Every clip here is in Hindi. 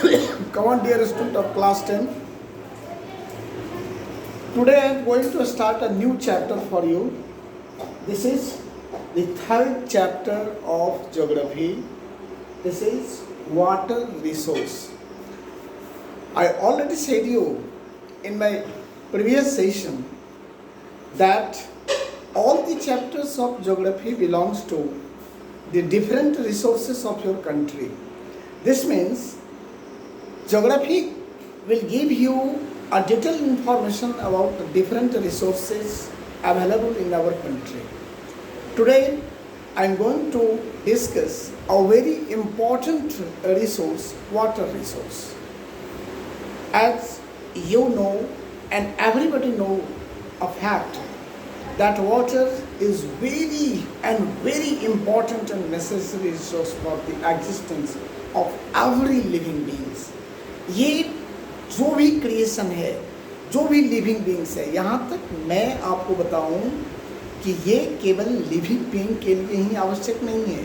Come on, dear student of class 10. Today I am going to start a new chapter for you. This is the third chapter of geography. This is water resource. I already said you in my previous session that all the chapters of geography belongs to the different resources of your country. This means geography will give you a detailed information about the different resources available in our country. Today I am going to discuss a very important resource, water resource. As you know and everybody know a fact that water is very important and necessary resource for the existence of every living beings. ये जो भी क्रिएशन है, जो भी लिविंग बींग्स है, यहाँ तक मैं आपको बताऊं कि ये केवल लिविंग बींग के लिए ही आवश्यक नहीं है,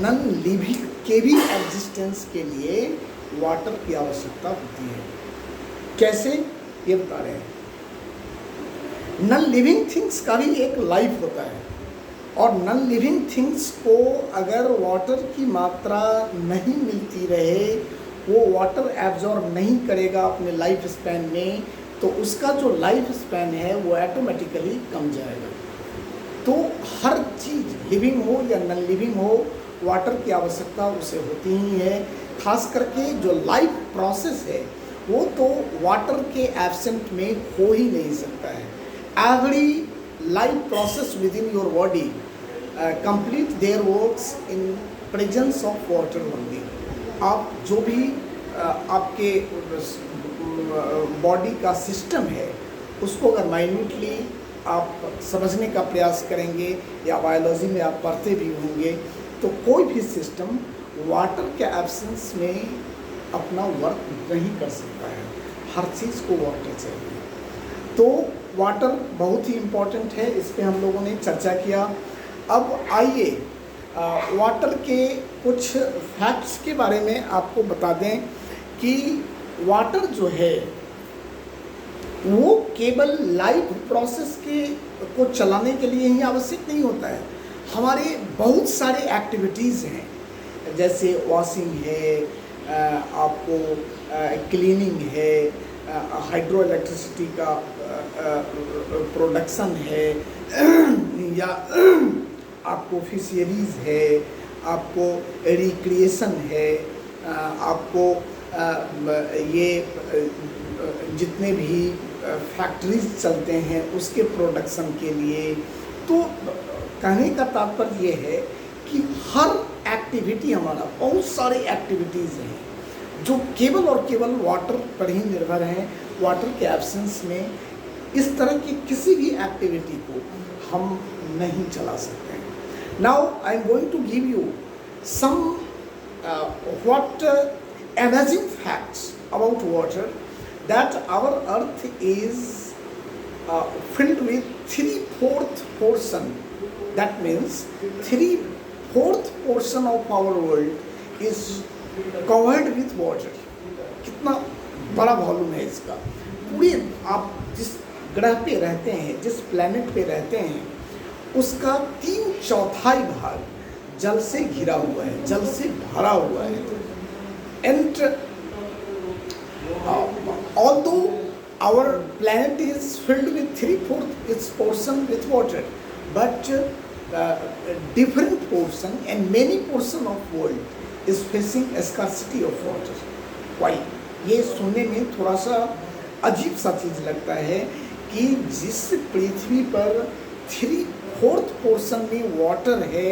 नॉन लिविंग के भी एग्जिस्टेंस के लिए वाटर की आवश्यकता होती है. कैसे ये बता रहे हैं. नॉन लिविंग थिंग्स का भी एक लाइफ होता है और नॉन लिविंग थिंग्स को अगर वाटर की मात्रा नहीं मिलती रहे, वो वाटर एब्जॉर्ब नहीं करेगा अपने लाइफ स्पैन में, तो उसका जो लाइफ स्पैन है वो ऑटोमेटिकली कम जाएगा. तो हर चीज़ लिविंग हो या नॉन लिविंग हो, वाटर की आवश्यकता उसे होती ही है. खास करके जो लाइफ प्रोसेस है वो तो वाटर के एब्सेंट में हो ही नहीं सकता है. Every life process with in your body complete their works in presence of water only. आप जो भी आपके बॉडी का सिस्टम है उसको अगर माइन्यूटली आप समझने का प्रयास करेंगे या बायोलॉजी में आप पढ़ते भी होंगे, तो कोई भी सिस्टम वाटर के एब्सेंस में अपना वर्क नहीं कर सकता है. हर चीज़ को वाटर चाहिए. तो वाटर बहुत ही इम्पोर्टेंट है, इस पे हम लोगों ने चर्चा किया. अब आइए वाटर के कुछ फैक्ट्स के बारे में आपको बता दें कि वाटर जो है वो केवल लाइफ प्रोसेस को चलाने के लिए ही आवश्यक नहीं होता है. हमारे बहुत सारे एक्टिविटीज़ हैं, जैसे वॉशिंग है, आपको क्लीनिंग है, हाइड्रो इलेक्ट्रिसिटी का प्रोडक्शन है, या आपको फिशरीज है, आपको रिक्रिएशन है, आपको ये जितने भी फैक्ट्रीज चलते हैं उसके प्रोडक्शन के लिए. तो कहने का तात्पर्य ये है कि हर एक्टिविटी, हमारा बहुत सारे एक्टिविटीज़ हैं जो केवल और केवल वाटर पर ही निर्भर हैं. वाटर के एब्सेंस में इस तरह की किसी भी एक्टिविटी को हम नहीं चला सकते हैं. Now I am going to give you some amazing facts about water, that our earth is filled with 3/4 portion. That means 3/4 portion of our world is covered with water. कितना बड़ा वॉल्यूम है इसका. पूरे आप जिस ग्रह पे रहते हैं, जिस प्लेनेट पे रहते हैं, उसका 3/4 भाग जल से घिरा हुआ है, जल से भरा हुआ है. And although our planet is filled with 3/4 its portion with water, but different portion and many portion of world is facing scarcity of water. Why? ये सुनने में थोड़ा सा अजीब सा चीज़ लगता है कि जिस पृथ्वी पर 3/4 पोर्शन में वाटर है,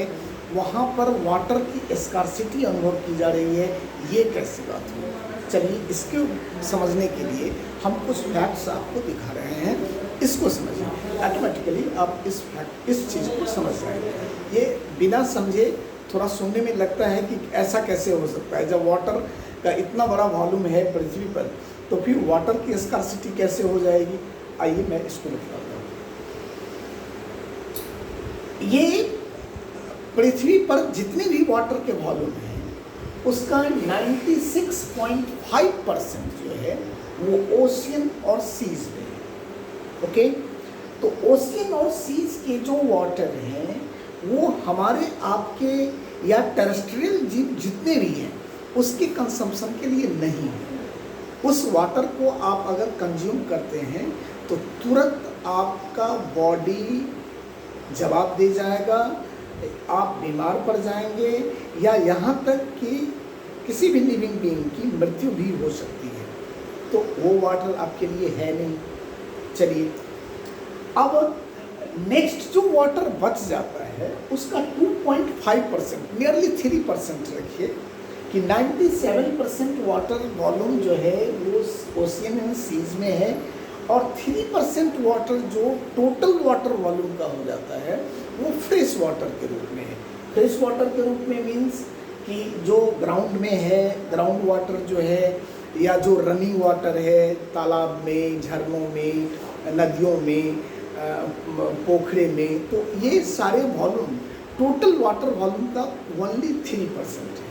वहाँ पर वाटर की स्कार्सिटी अनुभव की जा रही है. ये कैसी बात हुई? चलिए इसको समझने के लिए हम कुछ फैक्ट्स आपको दिखा रहे हैं, इसको समझिए. ऑटोमेटिकली आप इस चीज़ को समझ जाएंगे. ये बिना समझे थोड़ा सुनने में लगता है कि ऐसा कैसे हो सकता है. जब वाटर का इतना बड़ा वॉल्यूम है पृथ्वी पर, तो फिर वाटर की स्कार्सिटी कैसे हो जाएगी? आइए मैं इसको बताता हूँ. ये पृथ्वी पर जितने भी वाटर के वॉल्यूम हैं उसका 96.5% जो है वो ओशियन और सीज में है। ओके, तो ओशियन और सीज के जो वाटर हैं वो हमारे आपके या टेरेस्ट्रियल जीव जितने भी हैं उसके कंजम्पशन के लिए नहीं है। उस वाटर को आप अगर कंज्यूम करते हैं तो तुरंत आपका बॉडी जवाब दे जाएगा, आप बीमार पड़ जाएंगे या यहाँ तक कि किसी भी लिविंग बीइंग की मृत्यु भी हो सकती है। तो वो वाटर आपके लिए है नहीं। चलिए, अब नेक्स्ट जो वाटर बच जाता है उसका 2.5%, नियरली 3% रखिए कि 97% वाटर वॉल्यूम जो है वो ओशियन एंड सीज में है और 3% वाटर जो टोटल वाटर वॉल्यूम का हो जाता है वो फ्रेश वाटर के रूप में है। फ्रेश वाटर के रूप में मीन्स कि जो ग्राउंड में है, ग्राउंड वाटर जो है या जो रनिंग वाटर है तालाब में, झरनों में, नदियों में, पोखरे में, तो ये सारे वॉल्यूम टोटल वाटर वॉल्यूम का ओनली 3% है।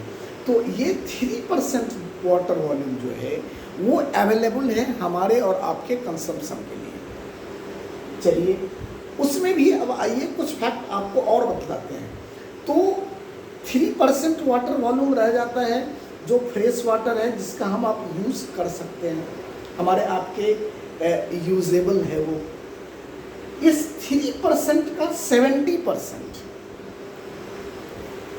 तो ये 3% वाटर वॉल्यूम जो है वो अवेलेबल है हमारे और आपके कंजम्पशन के लिए। चलिए, उसमें भी अब आइए कुछ फैक्ट आपको और बतलाते हैं। तो 3% वाटर वॉल्यूम रह जाता है जो फ्रेश वाटर है जिसका हम आप यूज़ कर सकते हैं, हमारे आपके यूजेबल है वो। इस 3% का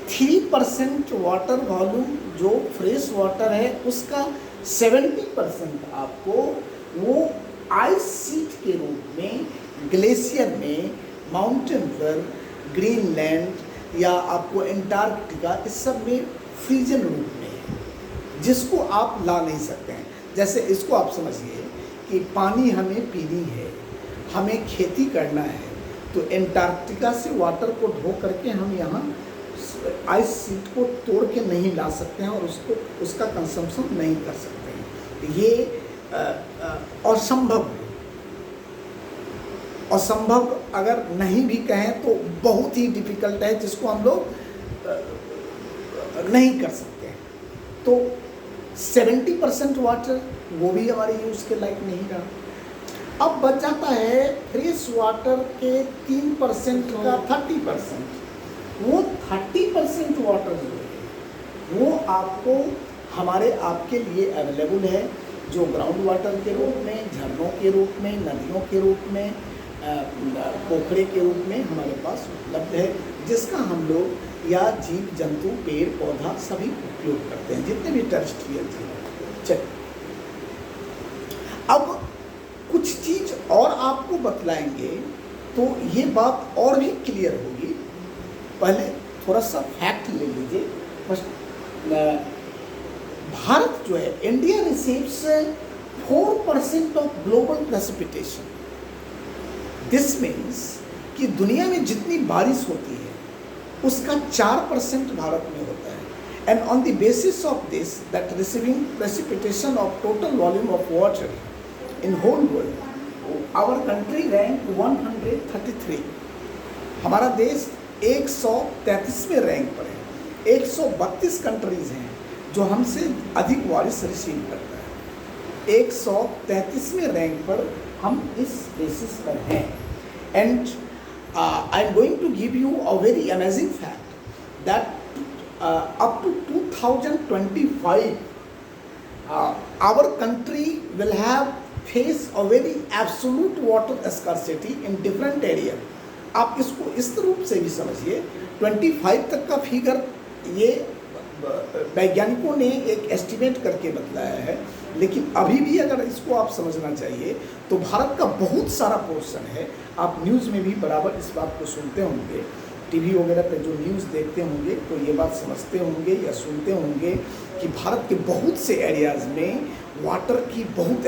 3% वाटर वॉल्यूम जो फ्रेश वाटर है उसका 70% आपको वो आइस शीट के रूप में ग्लेशियर में, माउंटेन पर, ग्रीनलैंड या आपको एंटार्क्टिका, इस सब में फ्रीजन रूप में है जिसको आप ला नहीं सकते हैं। जैसे इसको आप समझिए कि पानी हमें पीनी है, हमें खेती करना है, तो एंटार्क्टिका से वाटर को ढो करके हम यहाँ आइस शीट को तोड़ के नहीं ला सकते हैं और उसका कंजम्पशन नहीं कर सकते हैं। ये असंभव है। असंभव अगर नहीं भी कहें तो बहुत ही डिफिकल्ट है जिसको हम लोग नहीं कर सकते हैं। तो 70% वाटर वो भी हमारे यूज़ के लायक नहीं रहा। अब बच जाता है फ्रेश वाटर के 3% का 30%। वो 30% वाटर जो है वो आपको हमारे आपके लिए अवेलेबल है, जो ग्राउंड वाटर के रूप में, झरनों के रूप में, नदियों के रूप में, पोखरे के रूप में हमारे पास उपलब्ध है, जिसका हम लोग या जीव जंतु, पेड़ पौधा सभी उपयोग करते हैं, जितने भी टेरेस्ट्रियल जीव। चलिए, अब कुछ चीज़ और आपको बतलाएंगे तो ये बात और भी क्लियर होगी। पहले थोड़ा सा फैक्ट ले लीजिए। भारत जो है, India receives 4% of global precipitation. This means कि दुनिया में जितनी बारिश होती है उसका 4% भारत में होता है। And on the basis of this that receiving precipitation of total volume of water in whole world, our country rank 133। हमारा देश 133वें रैंक पर है। 132 कंट्रीज हैं जो हमसे अधिक बारिश रिसीव करता है। 133वें रैंक पर हम इस बेसिस पर हैं। And I am going to give you a very amazing fact that up to 2025 our country will have face a very absolute water scarcity in different area। आप इसको इस रूप से भी समझिए, 25 तक का फिगर ये वैज्ञानिकों ने एक एस्टिमेट करके बतलाया है, लेकिन अभी भी अगर इसको आप समझना चाहिए तो भारत का बहुत सारा पोर्शन है। आप न्यूज़ में भी बराबर इस बात को सुनते होंगे, टीवी वगैरह पे जो न्यूज़ देखते होंगे तो ये बात समझते होंगे या सुनते होंगे कि भारत के बहुत से एरियाज़ में वाटर की बहुत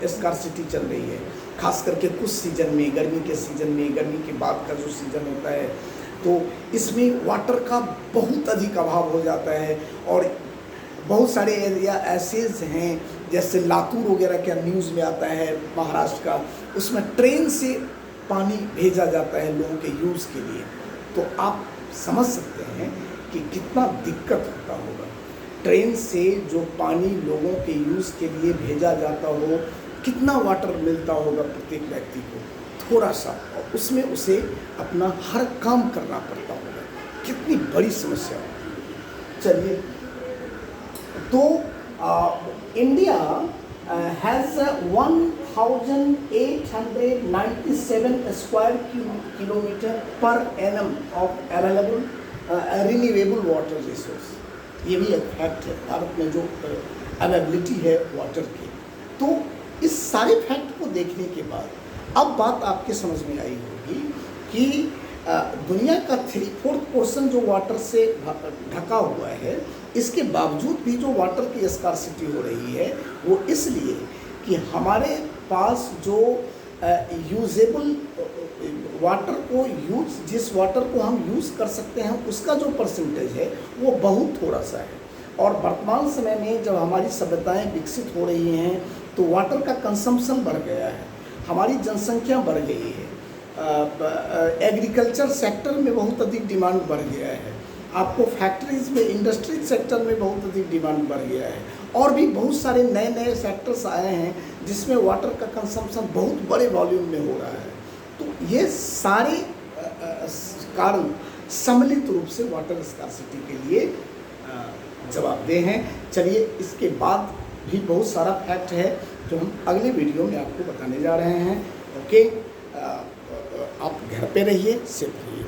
स्कार्सिटी चल रही है। खास करके कुछ सीज़न में, गर्मी के सीज़न में, गर्मी के बाद का जो सीज़न होता है तो इसमें वाटर का बहुत अधिक अभाव हो जाता है। और बहुत सारे एरिया ऐसे हैं जैसे लातूर वगैरह का न्यूज़ में आता है महाराष्ट्र का, उसमें ट्रेन से पानी भेजा जाता है लोगों के यूज़ के लिए। तो आप समझ सकते हैं कि कितना दिक्कत होता होगा। ट्रेन से जो पानी लोगों के यूज़ के लिए भेजा जाता हो, कितना वाटर मिलता होगा प्रत्येक व्यक्ति को, थोड़ा सा, और उसमें उसे अपना हर काम करना पड़ता होगा, कितनी बड़ी समस्या होगी। चलिए, तो India has 1897 square kilometre per annum of available renewable water resource. ये भी एक फैक्ट है भारत में जो अवेलेबिलिटी है वाटर की। तो इस सारे फैक्ट को देखने के बाद अब बात आपके समझ में आई होगी कि दुनिया का 3/4 जो वाटर से ढका हुआ है, इसके बावजूद भी जो वाटर की स्कार्सिटी हो रही है वो इसलिए कि हमारे पास जो यूजेबल वाटर को जिस वाटर को हम यूज़ कर सकते हैं उसका जो परसेंटेज है वो बहुत थोड़ा सा है। और वर्तमान समय में जब हमारी सभ्यताएं विकसित हो रही हैं तो वाटर का कंजम्पशन बढ़ गया है, हमारी जनसंख्या बढ़ गई है, एग्रीकल्चर सेक्टर में बहुत अधिक डिमांड बढ़ गया है, आपको फैक्ट्रीज में, इंडस्ट्री सेक्टर में बहुत अधिक डिमांड बढ़ गया है, और भी बहुत सारे नए नए सेक्टर्स आए हैं जिसमें वाटर का कंजम्पशन बहुत बड़े वॉल्यूम में हो रहा है। तो ये सारे कारण सम्मिलित रूप से वाटर स्कार्सिटी के लिए जवाबदेह हैं। चलिए, इसके बाद भी बहुत सारा फैक्ट है जो हम अगले वीडियो में आपको बताने जा रहे हैं। ओके, आप घर पे रहिए, सेफ रहिए।